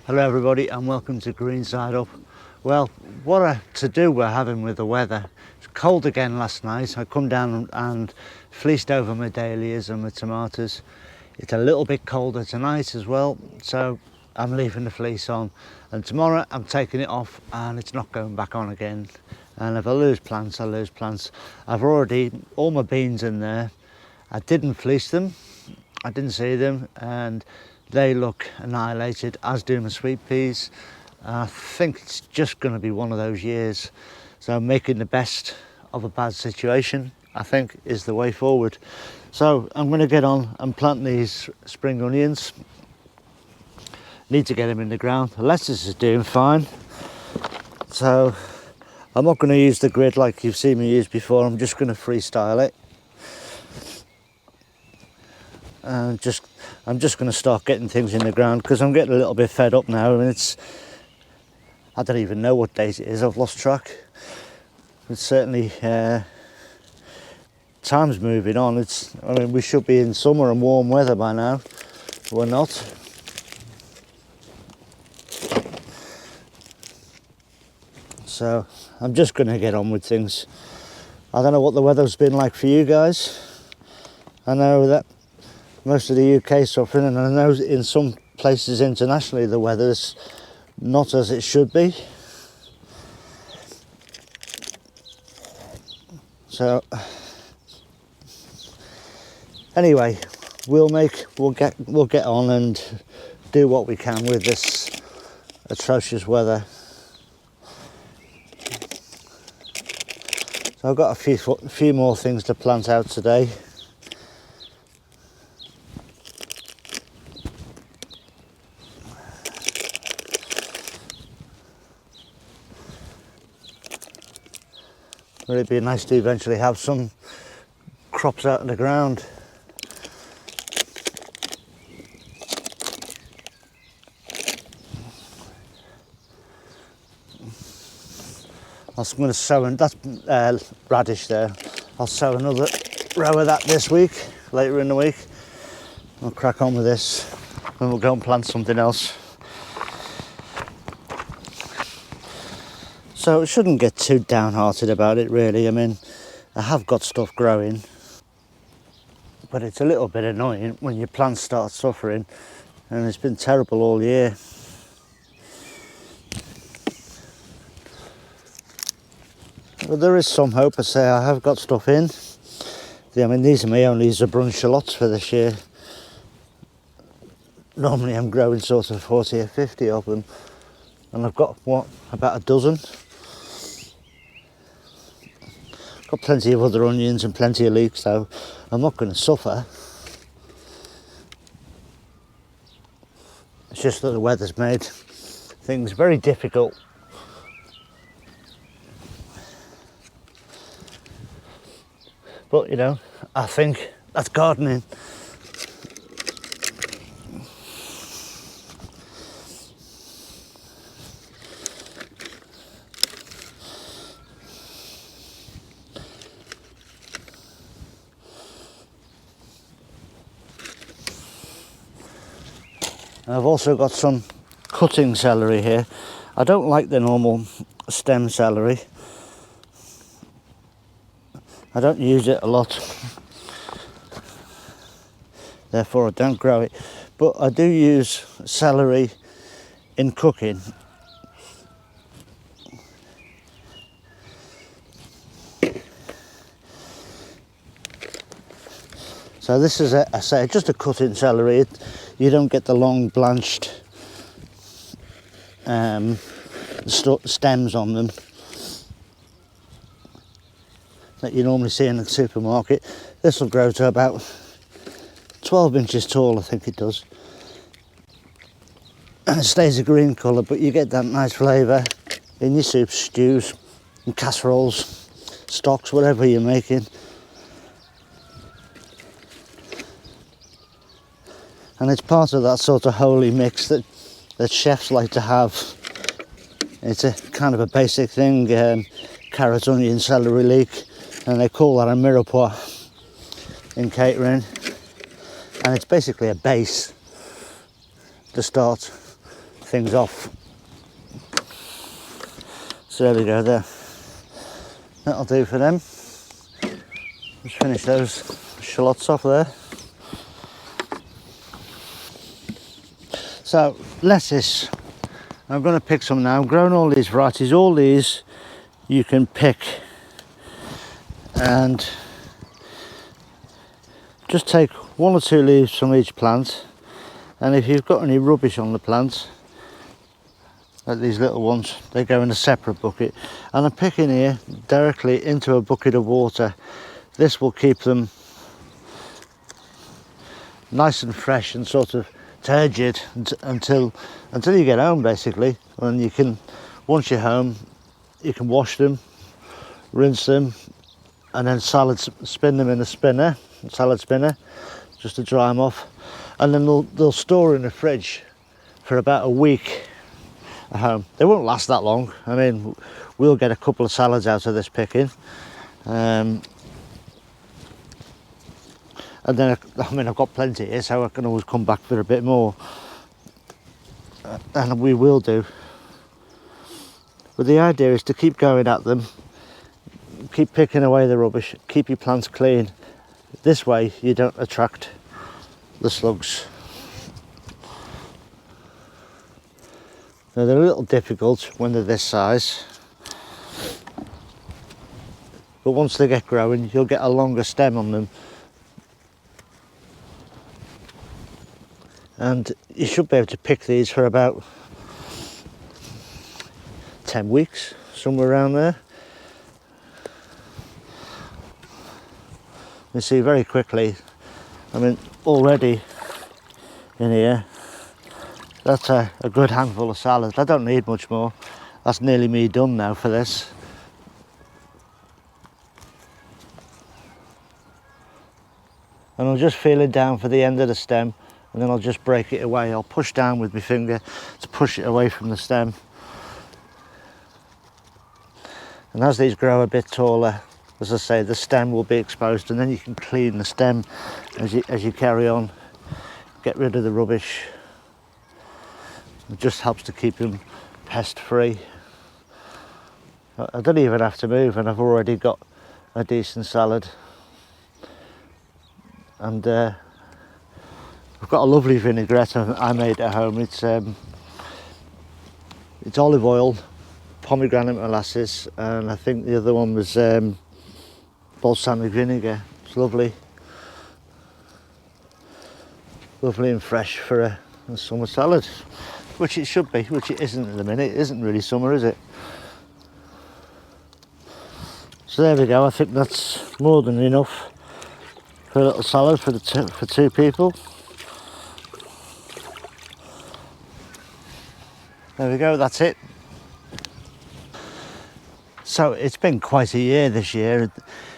Hello everybody and welcome to Green Side Up. Well, what a to-do we're having with the weather. It's cold again last night. I come down and fleeced over my dahlias and my tomatoes. It's a little bit colder tonight as well, so I'm leaving the fleece on. And tomorrow I'm taking it off and it's not going back on again. And if I lose plants, I lose plants. I've already, all my beans in there. I didn't fleece them. I didn't see them and they look annihilated, as do my sweet peas. I think it's just going to be one of those years. So making the best of a bad situation, I think, is the way forward. So I'm going to get on and plant these spring onions. Need to get them in the ground. The lettuce is doing fine. So I'm not going to use the grid like you've seen me use before. I'm just going to freestyle it. I'm just going to start getting things in the ground because I'm getting a little bit fed up now. I mean, I don't even know what date it is. I've lost track. It's certainly time's moving on. I mean, we should be in summer and warm weather by now. We're not. So I'm just going to get on with things. I don't know what the weather's been like for you guys. I know that most of the UK suffering, and I know in some places internationally the weather's not as it should be. So anyway, we'll get on and do what we can with this atrocious weather. So I've got a few more things to plant out today. It'd be nice to eventually have some crops out in the ground. I'm going to sow, and that's radish there. I'll sow another row of that this week, later in the week. I'll crack on with this and we'll go and plant something else. So it shouldn't get too downhearted about it really. I mean, I have got stuff growing, but it's a little bit annoying when your plants start suffering, and it's been terrible all year. But there is some hope. I say I have got stuff in. I mean, these are my only Zabrun shallots for this year. Normally I'm growing sort of 40 or 50 of them, and I've got, about a dozen. Got plenty of other onions and plenty of leeks, so I'm not going to suffer. It's just that the weather's made things very difficult. But you know, I think that's gardening. I've also got some cutting celery here. I don't like the normal stem celery. I don't use it a lot, therefore I don't grow it. But I do use celery in cooking. So this is, just a cut-in celery. You don't get the long blanched stems on them that you normally see in the supermarket. This will grow to about 12 inches tall, I think it does. And it stays a green colour, but you get that nice flavour in your soups, stews, and casseroles, stocks, whatever you're making. And it's part of that sort of holy mix that chefs like to have. It's a kind of a basic thing, carrot, onion, celery, leek, and they call that a mirepoix in catering. And it's basically a base to start things off. So there we go there. That'll do for them. Just finish those shallots off there. So lettuce, I'm going to pick some now. I'm growing all these varieties. All these you can pick and just take 1 or 2 leaves from each plant, and if you've got any rubbish on the plant, like these little ones, they go in a separate bucket, and I'm picking here directly into a bucket of water. This will keep them nice and fresh and sort of turgid until you get home, basically. And you can, once you're home, you can wash them, rinse them, and then spin them in a salad spinner, just to dry them off, and then they'll store in the fridge for about a week at home. They won't last that long. I mean, we'll get a couple of salads out of this picking, and then I've got plenty here, so I can always come back for a bit more, and we will do. But the idea is to keep going at them, keep picking away the rubbish, keep your plants clean. This way you don't attract the slugs. Now they're a little difficult when they're this size, but once they get growing you'll get a longer stem on them, and you should be able to pick these for about 10 weeks, somewhere around there. You see very quickly, I mean, already in here, that's a good handful of salad. I don't need much more. That's nearly me done now for this. And I'll just feel it down for the end of the stem, and then I'll just break it away. I'll push down with my finger to push it away from the stem. And as these grow a bit taller, as I say, the stem will be exposed, and then you can clean the stem as you carry on. Get rid of the rubbish. It just helps to keep them pest free. I don't even have to move, and I've already got a decent salad. And I've got a lovely vinaigrette I made at home. It's olive oil, pomegranate molasses, and I think the other one was balsamic vinegar. It's lovely and fresh for a summer salad, which it should be, which it isn't at the minute. It isn't really summer, is it? So there we go. I think that's more than enough for a little salad for two people. There we go, that's it. So it's been quite a year this year.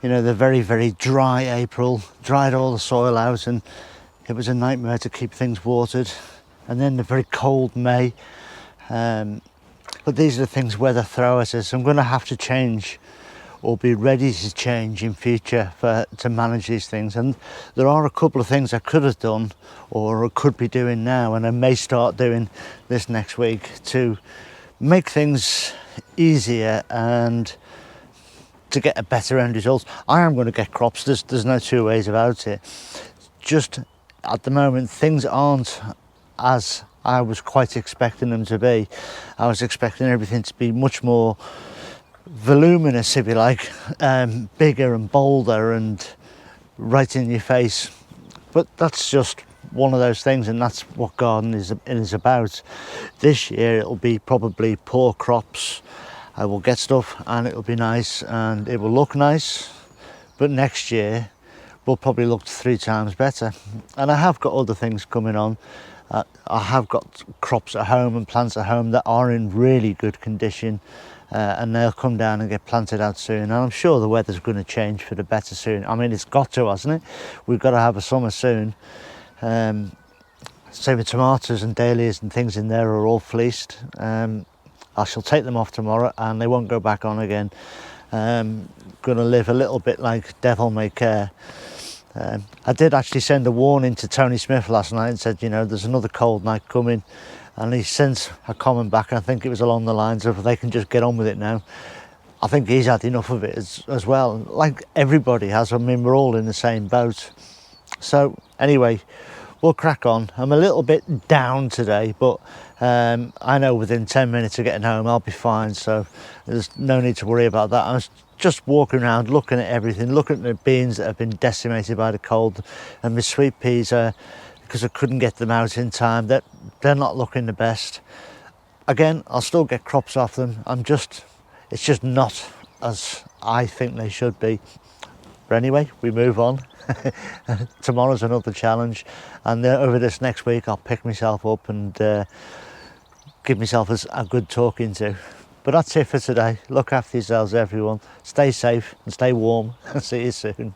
You know, the very, very dry April dried all the soil out, and it was a nightmare to keep things watered. And then the very cold May. But these are the things weather throw at us. I'm going to have to change, or be ready to change in future to manage these things. And there are a couple of things I could have done, or could be doing now, and I may start doing this next week to make things easier and to get a better end result. I am going to get crops, there's no two ways about it. Just at the moment things aren't as I was quite expecting them to be. I was expecting everything to be much more voluminous, if you like, bigger and bolder and right in your face. But that's just one of those things, and that's what gardening is about. This year it'll be probably poor crops. I will get stuff and it'll be nice and it will look nice, but next year will probably look 3 times better. And I have got other things coming on. I have got crops at home and plants at home that are in really good condition, and they'll come down and get planted out soon. And I'm sure the weather's going to change for the better soon. I mean, it's got to, hasn't it? We've got to have a summer soon. Same with tomatoes and dahlias and things in there are all fleeced. I shall take them off tomorrow and they won't go back on again. Going to live a little bit like devil may care. I did actually send a warning to Tony Smith last night and said, you know, there's another cold night coming. and he sent a comment back, and I think it was along the lines of they can just get on with it now. I think he's had enough of it as well, like everybody has. I mean, we're all in the same boat. So anyway, we'll crack on. I'm a little bit down today, but I know within 10 minutes of getting home I'll be fine, so there's no need to worry about that. I was just walking around looking at everything, looking at the beans that have been decimated by the cold, and my sweet peas, because I couldn't get them out in time, that they're not looking the best. Again, I'll still get crops off them. It's just not as I think they should be. But anyway, we move on. Tomorrow's another challenge, and over this next week I'll pick myself up and give myself a good talking to. But that's it for today. Look after yourselves, everyone. Stay safe and stay warm. See you soon.